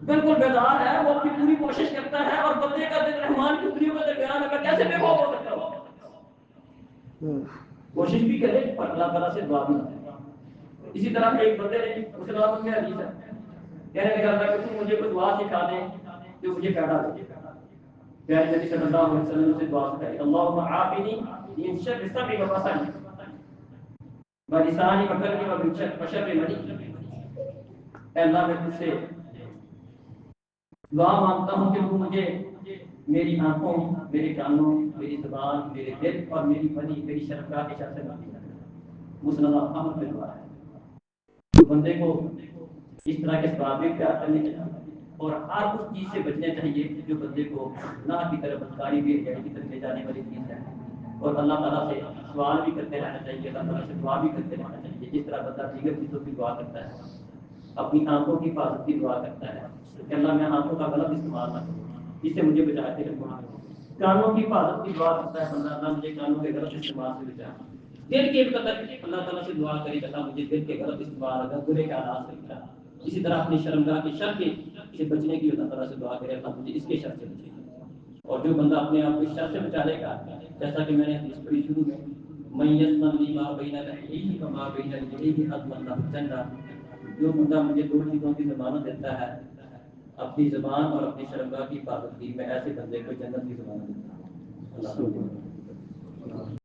بالکل بیدار ہے؟ وہ اپنی پوری کوشش کرتا ہے اور بندے کا دل رحمان کی دنیا میں درمیان اگر کیسے بے خوف ہو سکتا ہو؟ کوشش بھی کرے اور اللہ تعالیٰ سے دعا بھی کرے. اسی طرح ایک بندے نے مسلمان میں حدیث ہے کہنے لگا تھا کہ تم مجھے کوئی دعا سکھا دیں جو مجھے پیدا دے. پیارے نبی صلی اللہ علیہ وسلم سے دعا سکھائی اللہم عافنی من شر سمعی و بصری و لسانی و قلبی و شر منی. اے اللہ میں تجھ سے دعا مانگتا ہوں کہ تو مجھے میری آنکھوں، میرے کانوں، میری زبان، میرے دل اور میری منی، میری شرمگاہ کے شر سے معافی کر. مسند احمد میں دعا ہے. تو بندے کو اس طرح کے اسباب اختیار کرنے چاہیے اور ہر اس چیز سے بچنا چاہیے جو بندے کو گناہ کی طرف، بدکاری بھی کی طرف لے جانے والی چیز ہے. اور اللہ تعالیٰ سے سوال بھی کرتے رہنا چاہیے، اللہ تعالیٰ سے دعا بھی کرتے رہنا چاہیے. جس طرح بندہ دیگر چیزوں کی دعا کرتا ہے، اپنی آنکھوں کی حفاظت کی دعا کرتا ہے کہ اللہ میں آنکھوں کا غلط استعمال نہ کروں، اس سے مجھے بچا کے رکھنا. کانوں کی حفاظت کی دعا کرتا ہے بندہ اللہ مجھے کانوں کے غلط استعمال سے بچا. دل کے قدر اللہ تعالیٰ سے دعا کری اللہ مجھے دل کے غلط استعمال اگر برے کے آلات سے بچا. اسی طرح اپنی شرمگاہ کے شر سے بچنے کی اللہ تعالیٰ سے دعا کرے اللہ مجھے اس کے شر سے بچے. اور جو بندہ اپنے آپ کو اس شر سے بچا لے گا، جیسا کہ میں نے حدیث پڑھی شروع میں، من یضمن لی ما بین لحیہ وما بین رجلیہ اضمن لہ الجنہ. جو بندہ مجھے دو چیزوں کی ضمانت دیتا ہے، اپنی زبان اور اپنی شرمگاہ کی حفاظت کی، میں ایسے بندے کو جنت کی ضمانت دیتا ہوں. اللہ